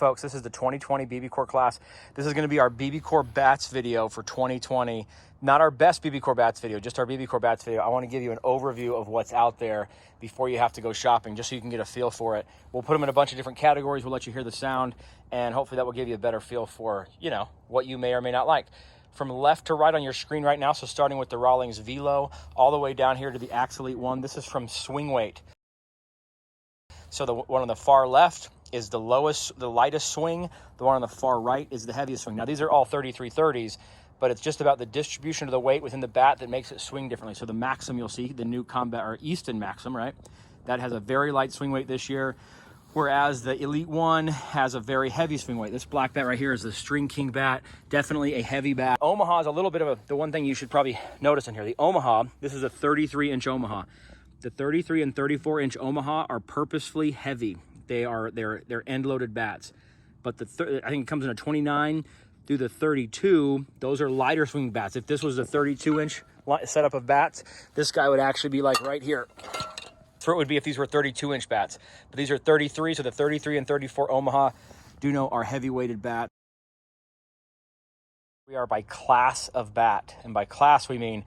Folks, this is the 2020 BBCOR class. This is going to be our BBCOR bats video for 2020. Not our best BBCOR bats video, just our BBCOR bats video. I want to give you an overview of what's out there before you have to go shopping, just so you can get a feel for it. We'll put them in a bunch of different categories. We'll let you hear the sound, and hopefully that will give you a better feel for, what you may or may not like. From left to right on your screen right now, so starting with the Rawlings Velo, all the way down here to the Axe Elite 1. This is from Swing Weight. So the one on the far left is the lightest swing. The one on the far right is the heaviest swing. Now, these are all 3330s, but it's just about the distribution of the weight within the bat that makes it swing differently. So the Maxim, you'll see, the new Combat, or Easton Maxim, right? That has a very light swing weight this year, whereas the Elite 1 has a very heavy swing weight. This black bat right here is the String King bat, definitely a heavy bat. Omaha is a little bit of the one thing you should probably notice in here. The Omaha, this is a 33-inch Omaha. The 33 and 34-inch Omaha are purposefully heavy. They're end-loaded bats. But I think it comes in a 29 through the 32. Those are lighter swing bats. If this was a 32-inch setup of bats, this guy would actually be like right here. So it would be if these were 32-inch bats. But these are 33, so the 33 and 34 Omaha are heavy-weighted bats. We are by class of bat, and by class we mean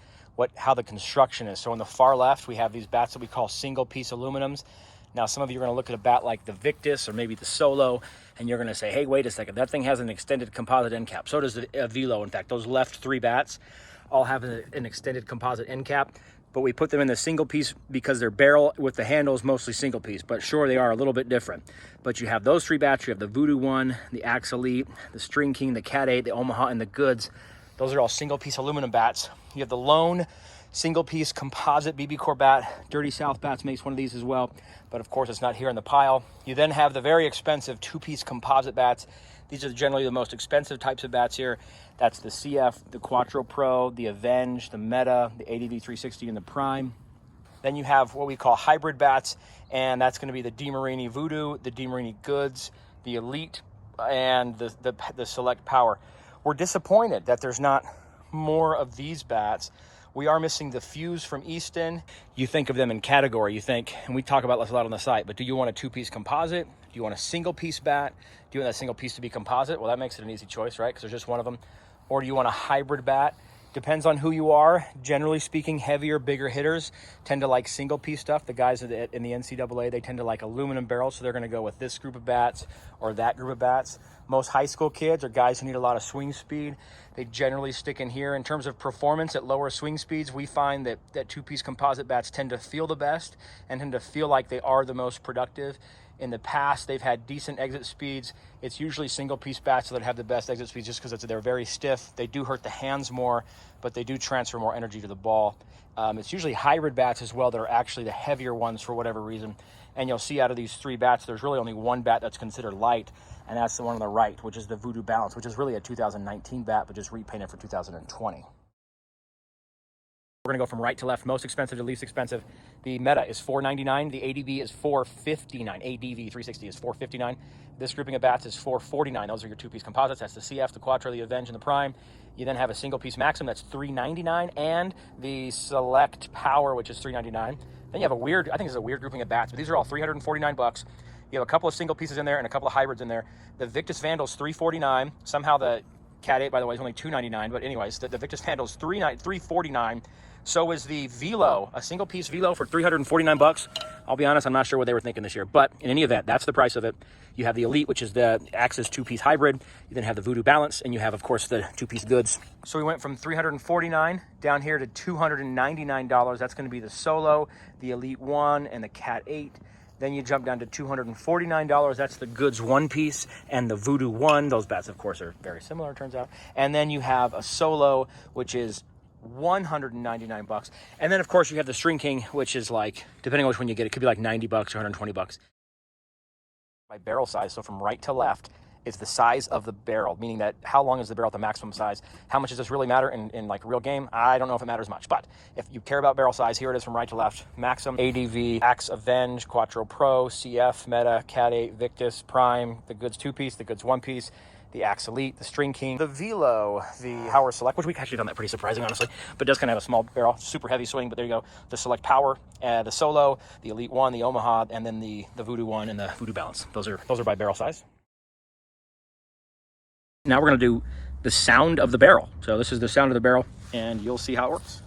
how the construction is. So on the far left, we have these bats that we call single-piece aluminums. Now, some of you are going to look at a bat like the Victus or maybe the Solo, and you're going to say, hey, wait a second, that thing has an extended composite end cap. So does the Velo. In fact, those left three bats all have an extended composite end cap, but we put them in the single piece because their barrel with the handle is mostly single piece. But sure, they are a little bit different. But you have those three bats. You have the Voodoo 1, the Axe Elite, the String King, the Cat 8, the Omaha, and the Goods. Those are all single-piece aluminum bats. You have the lone single-piece composite BBCOR bat. Dirty South Bats makes one of these as well, but of course it's not here in the pile. You then have the very expensive two-piece composite bats. These are generally the most expensive types of bats here. That's the CF, the Quattro Pro, the Avenge, the Meta, the ADV 360, and the Prime. Then you have what we call hybrid bats, and that's going to be the DeMarini Voodoo, the DeMarini Goods, the Elite, and the Select Power. We're disappointed that there's not more of these bats. We are missing the Fuse from Easton. You think of them in category. You think, and we talk about this a lot on the site, but do you want a two-piece composite? Do you want a single-piece bat? Do you want that single piece to be composite? Well, that makes it an easy choice, right? Because there's just one of them. Or do you want a hybrid bat? Depends on who you are. Generally speaking, heavier, bigger hitters tend to like single-piece stuff. The guys in the NCAA, they tend to like aluminum barrels, so they're going to go with this group of bats or that group of bats. Most high school kids are guys who need a lot of swing speed. They generally stick in here. In terms of performance at lower swing speeds, we find that two-piece composite bats tend to feel the best and tend to feel like they are the most productive. In the past, they've had decent exit speeds. It's usually single-piece bats that have the best exit speeds just because they're very stiff. They do hurt the hands more, but they do transfer more energy to the ball. It's usually hybrid bats as well that are actually the heavier ones for whatever reason. And you'll see out of these three bats, there's really only one bat that's considered light, and that's the one on the right, which is the Voodoo Balance, which is really a 2019 bat, but just repainted for 2020. We're going to go from right to left, most expensive to least expensive. The Meta is $499. The ADV is $459. ADV 360 is $459. This grouping of bats is $449. Those are your two-piece composites. That's the CF, the Quattro, the Avenge, and the Prime. You then have a single-piece Maxim that's $399, and the Select Power, which is $399. Then you have I think it's a weird grouping of bats, but these are all $349. You have a couple of single pieces in there and a couple of hybrids in there. The Victus Vandal's $349. Somehow the Cat 8, by the way, is only $299. But anyways, the Victus Vandal's $349. So is the Velo, a single piece Velo for $349. I'll be honest, I'm not sure what they were thinking this year, but in any event, that's the price of it. You have the Elite, which is the Axis two-piece hybrid. You then have the Voodoo Balance, and you have, of course, the two-piece Goods. So we went from $349 down here to $299. That's going to be the Solo, the Elite 1, and the Cat 8. Then you jump down to $249. That's the Goods one-piece and the Voodoo 1. Those bats, of course, are very similar, it turns out. And then you have a Solo, which is $199. And then, of course, you have the String King, which is like, depending on which one you get, it could be like $90 or $120. By barrel size, so from right to left, is the size of the barrel, meaning that how long is the barrel at the maximum size? How much does this really matter in like a real game? I don't know if it matters much, but if you care about barrel size, here it is from right to left. Maxim, ADV, Axe, Avenge, Quattro Pro, CF, Meta, Cat 8, Victus, Prime, the Goods two-piece, the Goods one-piece, the Axe Elite, the String King, the Velo, the Power Select, which we actually found that pretty surprising, honestly, but does kind of have a small barrel, super heavy swing, but there you go. The Select Power, the Solo, the Elite 1, the Omaha, and then the Voodoo 1 and the Voodoo Balance. Those are by barrel size. Now we're gonna do the sound of the barrel. So this is the sound of the barrel, and you'll see how it works.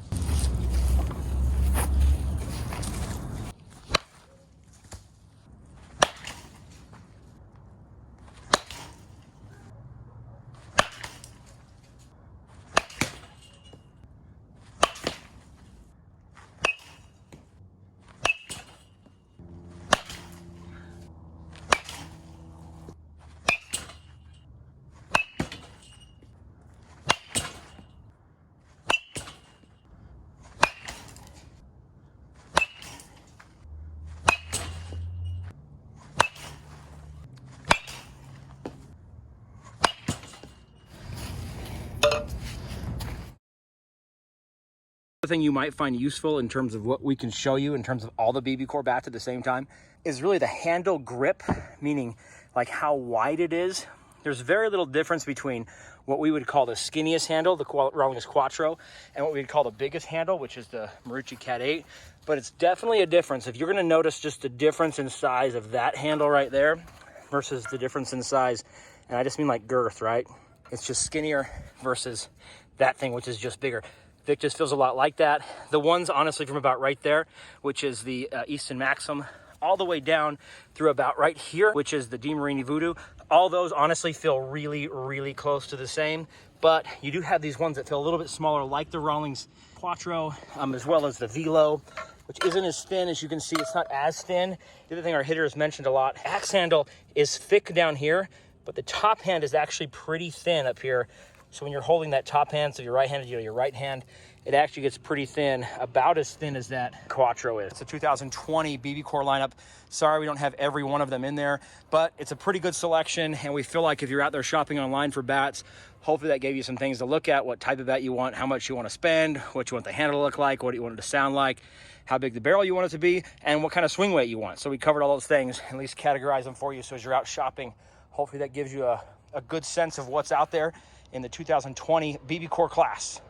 Thing you might find useful in terms of what we can show you in terms of all the BBCOR bats at the same time is really the handle grip, meaning like how wide it is. There's very little difference between what we would call the skinniest handle, the Rawlings Quattro, and what we'd call the biggest handle, which is the Marucci Cat 8. But it's definitely a difference. If you're going to notice just the difference in size of that handle right there versus the difference in size, and I just mean like girth, right? It's just skinnier versus that thing, which is just bigger. Victus feels a lot like that. The ones, honestly, from about right there, which is the Easton Maxim, all the way down through about right here, which is the DeMarini Voodoo, all those honestly feel really, really close to the same. But you do have these ones that feel a little bit smaller, like the Rawlings Quattro, as well as the Velo, which isn't as thin as you can see. It's not as thin. The other thing our hitter has mentioned a lot, axe handle is thick down here, but the top hand is actually pretty thin up here. So when you're holding that top hand, so your right hand, your right hand, it actually gets pretty thin, about as thin as that Quattro is. It's a 2020 BBCOR lineup. Sorry, we don't have every one of them in there, but it's a pretty good selection. And we feel like if you're out there shopping online for bats, hopefully that gave you some things to look at, what type of bat you want, how much you want to spend, what you want the handle to look like, what you want it to sound like, how big the barrel you want it to be, and what kind of swing weight you want. So we covered all those things, at least categorize them for you. So as you're out shopping, hopefully that gives you a good sense of what's out there in the 2020 BBCOR class.